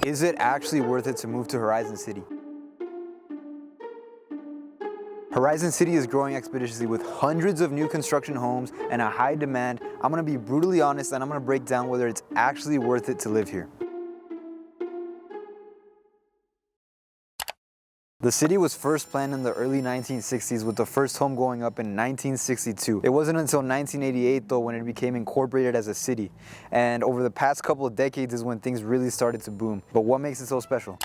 Is it actually worth it to move to Horizon City? Horizon City is growing expeditiously with hundreds of new construction homes and a high demand. I'm gonna be brutally honest and I'm gonna break down whether it's actually worth it to live here. The city was first planned in the early 1960s with the first home going up in 1962. It wasn't until 1988 though when it became incorporated as a city. And over the past couple of decades is when things really started to boom. But what makes it so special?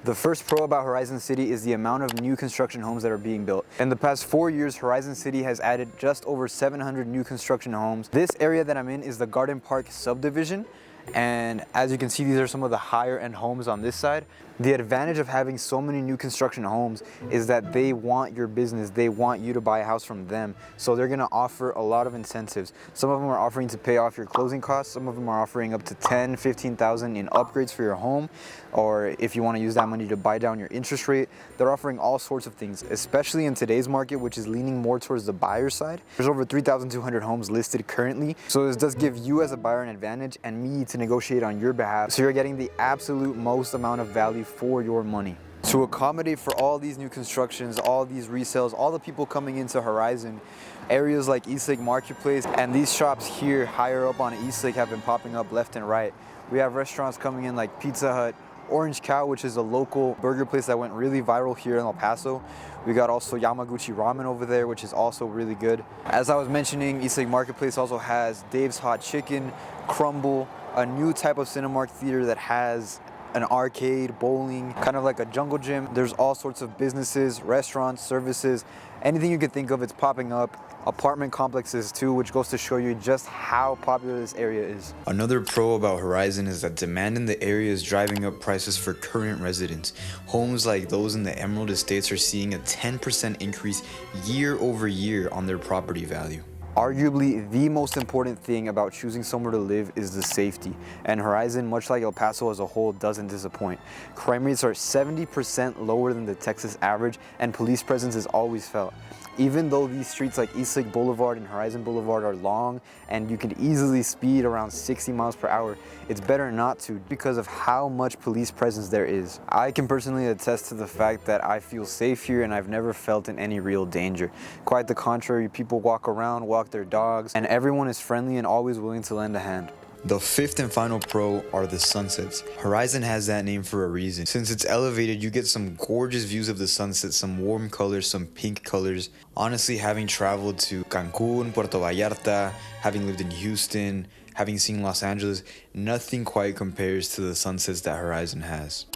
The first pro about Horizon City is the amount of new construction homes that are being built. In the past 4 years, Horizon City has added just over 700 new construction homes. This area that I'm in is the Garden Park subdivision. And as you can see, these are some of the higher end homes on this side. The advantage of having so many new construction homes is that they want your business. They want you to buy a house from them. So they're gonna offer a lot of incentives. Some of them are offering to pay off your closing costs. Some of them are offering up to $10,000, $15,000 in upgrades for your home. Or if you wanna use that money to buy down your interest rate, they're offering all sorts of things, especially in today's market, which is leaning more towards the buyer side. There's over 3,200 homes listed currently. So this does give you as a buyer an advantage and me to negotiate on your behalf. So you're getting the absolute most amount of value for your money. To accommodate for all these new constructions, all these resales, all the people coming into Horizon, areas like Eastlake Marketplace and these shops here higher up on Eastlake have been popping up left and right. We have restaurants coming in like Pizza Hut, Orange Cow, which is a local burger place that went really viral here in El Paso. We got also Yamaguchi Ramen over there, which is also really good. As I was mentioning, Eastlake Marketplace also has Dave's Hot Chicken, Crumble, a new type of Cinemark theater that has an arcade, bowling, kind of like a jungle gym. There's all sorts of businesses, restaurants, services, anything you could think of, it's popping up. Apartment complexes too, which goes to show you just how popular this area is. Another pro about Horizon is that demand in the area is driving up prices for current residents. Homes like those in the Emerald Estates are seeing a 10% increase year over year on their property value. Arguably, the most important thing about choosing somewhere to live is the safety. And Horizon, much like El Paso as a whole, doesn't disappoint. Crime rates are 70% lower than the Texas average, and police presence is always felt. Even though these streets like Eastlake Boulevard and Horizon Boulevard are long and you can easily speed around 60 miles per hour, it's better not to because of how much police presence there is. I can personally attest to the fact that I feel safe here and I've never felt in any real danger. Quite the contrary, people walk around, walk their dogs, and everyone is friendly and always willing to lend a hand. The fifth and final pro are the sunsets. Horizon has that name for a reason. Since it's elevated, you get some gorgeous views of the sunset, some warm colors, some pink colors. Honestly, having traveled to Cancun, Puerto Vallarta, having lived in Houston, having seen Los Angeles, nothing quite compares to the sunsets that Horizon has.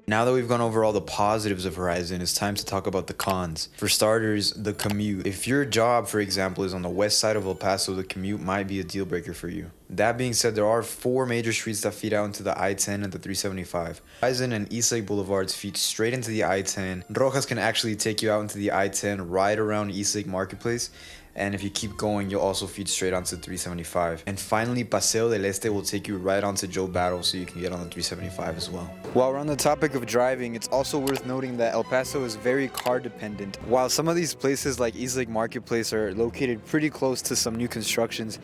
Now that we've gone over all the positives of Horizon, it's time to talk about the cons. For starters, the commute. If your job, for example, is on the west side of El Paso, the commute might be a deal breaker for you. That being said, there are 4 major streets that feed out into the I-10 and the 375. Horizon and Eastlake Boulevards feed straight into the I-10. Rojas can actually take you out into the I-10 right around Eastlake Marketplace. And if you keep going, you'll also feed straight onto 375. And finally, Paseo del Este will take you right onto Joe Battle so you can get on the 375 as well. While we're on the topic of driving, it's also worth noting that El Paso is very car dependent. While some of these places like Eastlake Marketplace are located pretty close to some new constructions,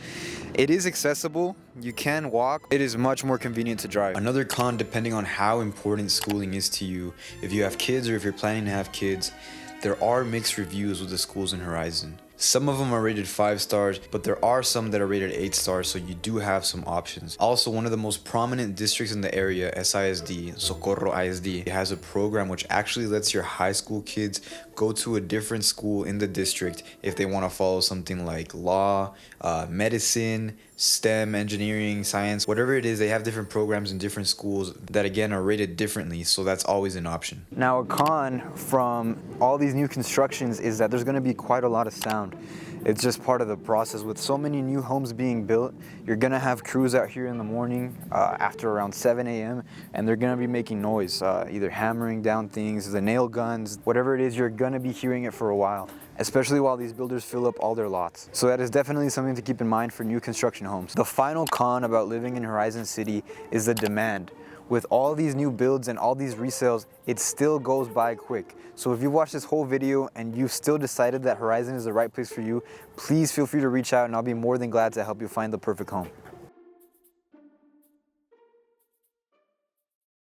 it is accessible, you can walk, it is much more convenient to drive. Another con, depending on how important schooling is to you, if you have kids or if you're planning to have kids, there are mixed reviews with the schools in Horizon. Some of them are rated 5 stars, but there are some that are rated 8 stars, so you do have some options. Also, one of the most prominent districts in the area, SISD, Socorro ISD, has a program which actually lets your high school kids go to a different school in the district if they want to follow something like law, medicine, STEM, engineering, science, whatever it is. They have different programs in different schools that again are rated differently, so that's always an option. Now, a con from all these new constructions is that there's going to be quite a lot of sound. It's just part of the process. With so many new homes being built, you're gonna have crews out here in the morning after around 7 a.m. and they're gonna be making noise, either hammering down things, the nail guns, whatever it is, you're gonna be hearing it for a while, especially while these builders fill up all their lots. So that is definitely something to keep in mind for new construction homes. The final con about living in Horizon City is the demand. With all these new builds and all these resales, it still goes by quick. So if you watched this whole video and you've still decided that Horizon is the right place for you, please feel free to reach out and I'll be more than glad to help you find the perfect home.